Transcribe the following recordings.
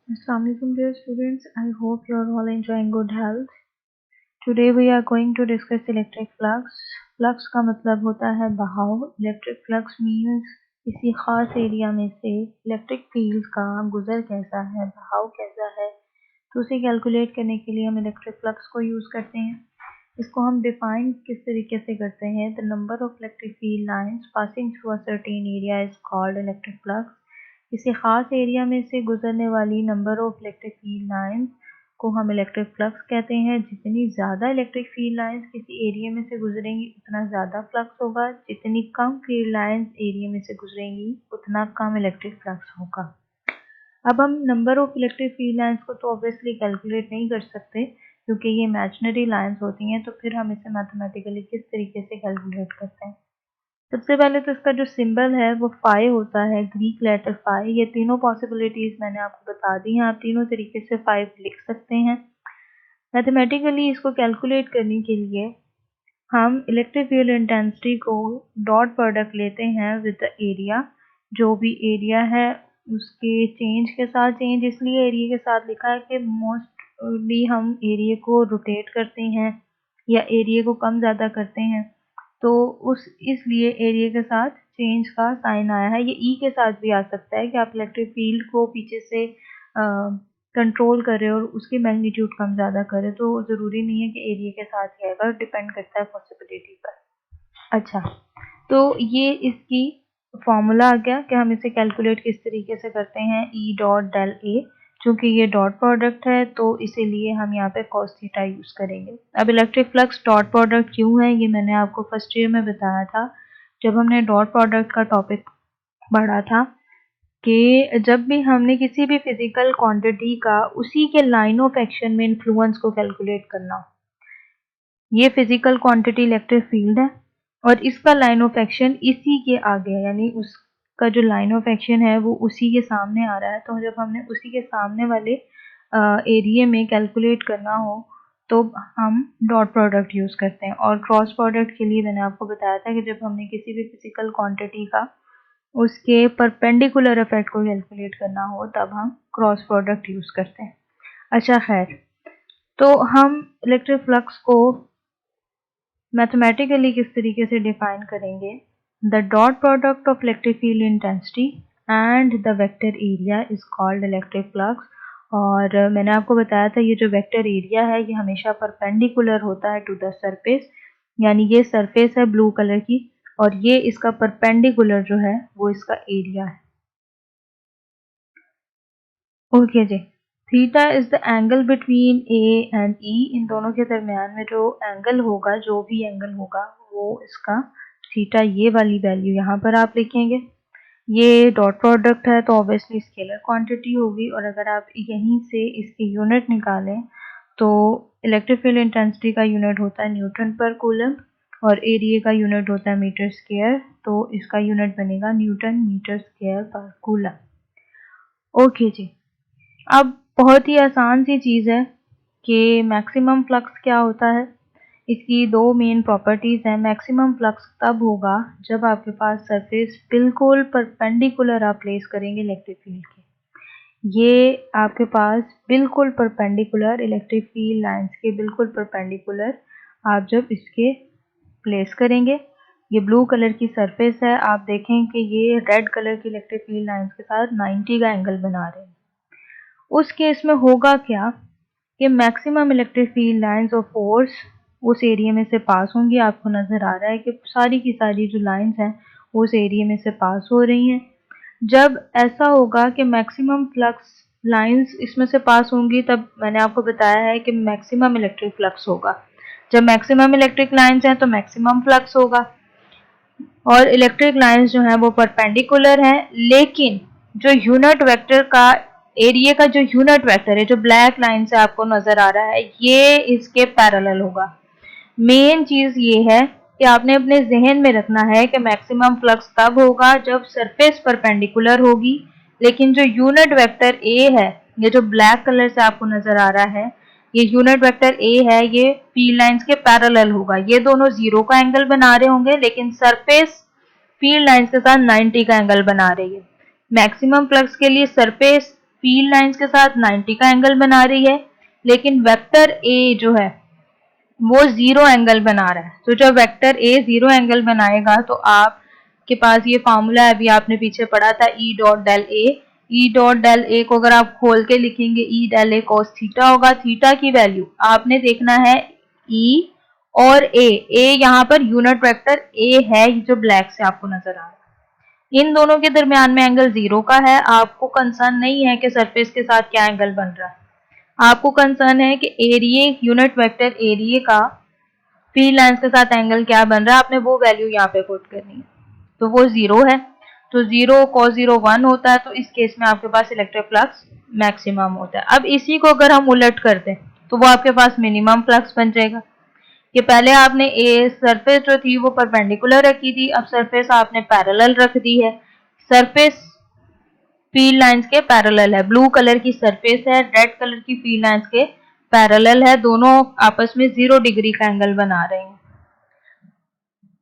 Assalamualaikum dear students, I hope you are all enjoying good health. Today we are going to discuss electric flux. Flux का मतलब होता है बहाव. Electric flux means किसी खास area में से इलेक्ट्रिक फील्ड का गुजर कैसा है, बहाव कैसा है, तो उसे कैलकुलेट करने के लिए हम इलेक्ट्रिक फ्लक्स को यूज़ करते हैं. इसको हम डिफाइन किस तरीके से करते हैं. The number of electric field lines passing through a certain area is called electric flux. किसी खास एरिया में से गुजरने वाली number of electric field lines को हम इलेक्ट्रिक फ्लक्स कहते हैं. जितनी ज़्यादा इलेक्ट्रिक फील्ड लाइंस किसी एरिया में से गुजरेंगी उतना ज़्यादा फ्लक्स होगा. जितनी कम फील्ड लाइंस एरिया में से गुजरेंगी उतना कम इलेक्ट्रिक फ्लक्स होगा. अब हम number of electric field lines को तो ऑब्वियसली कैलकुलेट नहीं कर सकते क्योंकि ये इमेजिनरी लाइंस होती हैं. तो फिर हम इसे मैथमेटिकली किस तरीके से कैलकुलेट करते हैं. सबसे पहले तो इसका जो सिंबल है वो फाई होता है, ग्रीक लेटर फाई. ये तीनों पॉसिबिलिटीज मैंने आपको बता दी हैं. आप तीनों तरीके से फाई लिख सकते हैं. मैथमेटिकली इसको कैलकुलेट करने के लिए हम electric field intensity co dot product लेते हैं विद द एरिया. जो भी एरिया है उसके चेंज के साथ, चेंज इसलिए एरिया के साथ लिखा है कि मोस्टली हम एरिया को रोटेट करते हैं या एरिया को कम ज़्यादा करते हैं, तो उस इसलिए एरिया के साथ चेंज का साइन आया है. ये ई के साथ भी आ सकता है कि आप इलेक्ट्रिक फील्ड को पीछे से कंट्रोल कर रहे हो और उसकी मैग्नीट्यूड कम ज़्यादा कर रहे हो, तो ज़रूरी नहीं है कि एरिया के साथ ही आएगा, डिपेंड करता है पॉसिबिलिटी पर. अच्छा, तो ये इसकी फॉर्मूला आ गया कि हम इसे कैलकुलेट किस तरीके से करते हैं. ई डॉट डेल ए, चूंकि ये डॉट प्रोडक्ट है तो इसीलिए हम यहाँ पे cos थीटा यूज़ करेंगे. अब इलेक्ट्रिक फ्लक्स डॉट प्रोडक्ट क्यों है ये मैंने आपको फर्स्ट ईयर में बताया था जब हमने डॉट प्रोडक्ट का टॉपिक पढ़ा था कि जब भी हमने किसी भी फिजिकल क्वांटिटी का उसी के लाइन ऑफ एक्शन में इन्फ्लुएंस को कैलकुलेट करना हो. ये फिजिकल क्वांटिटी इलेक्ट्रिक फील्ड है और इसका लाइन ऑफ एक्शन इसी के आगे है, यानी उसका जो लाइन ऑफ एक्शन है वो उसी के सामने आ रहा है. तो जब हमने उसी के सामने वाले एरिया में कैलकुलेट करना हो तो हम डॉट प्रोडक्ट यूज़ करते हैं. और क्रॉस प्रोडक्ट के लिए मैंने आपको बताया था कि जब हमने किसी भी फिजिकल क्वांटिटी का उसके परपेंडिकुलर इफेक्ट को कैलकुलेट करना हो तब हम क्रॉस प्रोडक्ट यूज़ करते हैं. अच्छा खैर, तो हम इलेक्ट्रिक फ्लक्स को मैथमेटिकली किस तरीके से डिफाइन करेंगे. The dot product of electric field intensity and the vector area is called electric flux. और मैंने आपको बताया था ये जो वेक्टर एरिया है ये हमेशा परपेंडिकुलर होता है टू द सरफेस, यानी ये सरफेस है ब्लू कलर की और ये इसका परपेंडिकुलर जो है वो इसका एरिया है. Okay ji. Theta is the angle between A and E. इन दोनों के दरमियान में जो एंगल होगा, जो भी एंगल होगा वो इसका थीटा, ये वाली वैल्यू यहाँ पर आप लिखेंगे. ये डॉट प्रोडक्ट है तो ऑब्वियसली स्केलर क्वांटिटी होगी और अगर आप यहीं से इसकी यूनिट निकालें तो इलेक्ट्रिक फील्ड इंटेंसिटी का यूनिट होता है न्यूटन पर कूलम और एरिया का यूनिट होता है मीटर स्क्वायर, तो इसका यूनिट बनेगा न्यूटन मीटर स्क्वायर पर कूलम. ओके जी. अब बहुत ही आसान सी चीज़ है कि मैक्सिमम फ्लक्स क्या होता है. इसकी दो मेन प्रॉपर्टीज़ हैं. मैक्सिमम फ्लक्स तब होगा जब आपके पास सरफेस बिल्कुल परपेंडिकुलर आप प्लेस करेंगे इलेक्ट्रिक फील्ड के. ये आपके पास बिल्कुल परपेंडिकुलर इलेक्ट्रिक फील्ड लाइंस के बिल्कुल परपेंडिकुलर आप जब इसके प्लेस करेंगे. ये ब्लू कलर की सरफेस है, आप देखें कि ये रेड कलर की इलेक्ट्रिक फील्ड लाइंस के साथ 90 का एंगल बना रहे हैं. उस केस में होगा क्या कि मैक्सिमम इलेक्ट्रिक फील्ड लाइंस और फोर्स उस एरिया में से पास होंगी. आपको नज़र आ रहा है कि सारी की सारी जो लाइंस हैं उस एरिया में से पास हो रही हैं. जब ऐसा होगा कि मैक्सिमम फ्लक्स लाइंस इसमें से पास होंगी तब मैंने आपको बताया है कि मैक्सिमम इलेक्ट्रिक फ्लक्स होगा. जब मैक्सिमम इलेक्ट्रिक लाइंस हैं तो मैक्सिमम फ्लक्स होगा और इलेक्ट्रिक लाइंस जो हैं वो परपेंडिकुलर हैं, लेकिन जो यूनिट वेक्टर का एरिया का जो यूनिट वेक्टर है जो ब्लैक लाइन से आपको नजर आ रहा है ये इसके पैरेलल होगा. मेन चीज ये है कि आपने अपने जहन में रखना है कि मैक्सिमम फ्लक्स तब होगा जब सरफेस परपेंडिकुलर होगी, लेकिन जो यूनिट वेक्टर ए है, ये जो ब्लैक कलर से आपको नजर आ रहा है, ये यूनिट वेक्टर ए है, ये फील्ड लाइंस के पैरेलल होगा. ये दोनों जीरो का एंगल बना रहे होंगे लेकिन सरफेस फील्ड लाइंस के साथ 90 का एंगल बना रही है. मैक्सिमम फ्लक्स के लिए सरफेस फील्ड लाइंस के साथ 90 का एंगल बना रही है, लेकिन वेक्टर ए जो है वो 0 एंगल बना रहा है। तो जब वेक्टर ए 0 एंगल बनाएगा तो आपके पास ये फार्मूला अभी आपने पीछे पढ़ा था E dot del A. E dot del A को अगर आप खोल के लिखेंगे E del A cos theta होगा। थीटा की वैल्यू आपने देखना है ई और ए यहाँ पर यूनिट वेक्टर ए है जो ब्लैक से आपको नजर आ रहा है। इन दोनों के दरमियान में एंगल 0 का है। आपको कंसर्न नहीं है कि सरफेस के साथ क्या एंगल बन रहा है, आपको कंसर्न है कि एरिया यूनिट वेक्टर एरिया का फील्ड लाइंस के साथ एंगल क्या बन रहा है, आपने वो वैल्यू यहाँ पे पुट करनी है। तो वो 0 है, तो 0 cos 0 1 होता है, तो इस केस में आपके पास इलेक्ट्रिक फ्लक्स मैक्सिमम होता है। अब इसी को अगर हम उलट कर दें तो वो आपके पास मिनिमम फ्लक्स बन जाएगा। कि पहले आपने ए सरफेस जो थी वो परपेंडिकुलर रखी थी, अब सरफेस आपने पैरेलल रख दी है। सरफेस फील्ड लाइंस के पैरेलल है, ब्लू कलर की सरफेस है, रेड कलर की फील्ड लाइंस के पैरेलल है, दोनों आपस में 0 डिग्री का एंगल बना रहे हैं।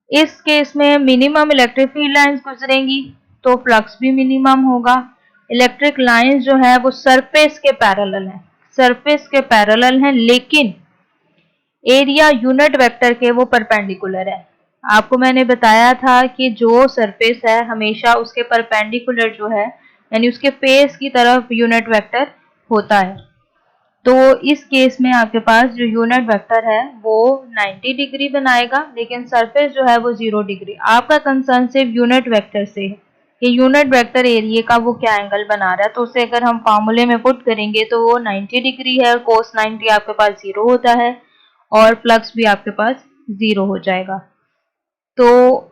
इस केस में मिनिमम इलेक्ट्रिक फील्ड लाइंस गुजरेंगी तो फ्लक्स भी मिनिमम होगा। इलेक्ट्रिक लाइंस जो है वो सरफेस के पैरेलल है, सरफेस के पैरेलल है, लेकिन एरिया यूनिट वेक्टर के वो परपेंडिकुलर है। आपको मैंने बताया था कि जो सरफेस है हमेशा उसके परपेंडिकुलर जो है यानी उसके फेस की तरफ यूनिट वेक्टर होता है। तो इस केस में आपके पास जो यूनिट वेक्टर है वो 90 डिग्री बनाएगा, लेकिन सरफेस जो है वो 0 डिग्री। आपका कंसर्न सिर्फ यूनिट वेक्टर से है कि यूनिट वेक्टर एरिया का वो क्या एंगल बना रहा है। तो उसे अगर हम फार्मूले में पुट करेंगे तो वो 90 डिग्री है और cos 90 आपके पास 0 होता है और फ्लक्स भी आपके पास 0 हो जाएगा। तो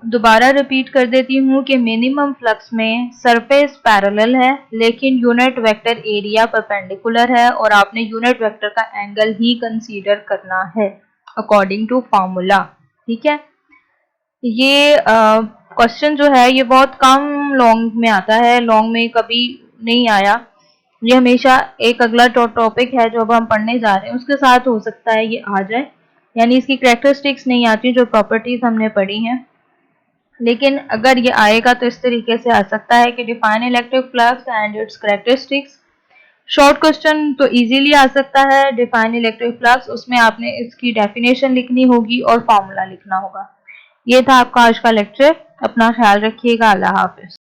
दोबारा रिपीट कर देती हूँ कि मिनिमम फ्लक्स में सरफेस पैरेलल है, लेकिन यूनिट वेक्टर एरिया परपेंडिकुलर है और आपने यूनिट वेक्टर का एंगल ही कंसीडर करना है अकॉर्डिंग टू फार्मूला। ठीक है, ये क्वेश्चन जो है ये बहुत कम लॉन्ग में आता है, लॉन्ग में कभी नहीं आया। ये हमेशा एक अगला टॉपिक है जो अब हम पढ़ने जा रहे हैं उसके साथ हो सकता है ये आ जाए, यानी इसकी कैरेक्टरिस्टिक्स नहीं आती जो प्रॉपर्टीज हमने पढ़ी हैं। लेकिन अगर ये आएगा तो इस तरीके से आ सकता है कि define electric flux and it's characteristics. Short question तो इजीली आ सकता है, डिफाइन इलेक्ट्रिक फ्लक्स, उसमें आपने इसकी डेफिनेशन लिखनी होगी और फॉर्मूला लिखना होगा। ये था आपका आज का लेक्चर, अपना ख्याल रखिएगा, अल्लाह हाफिज।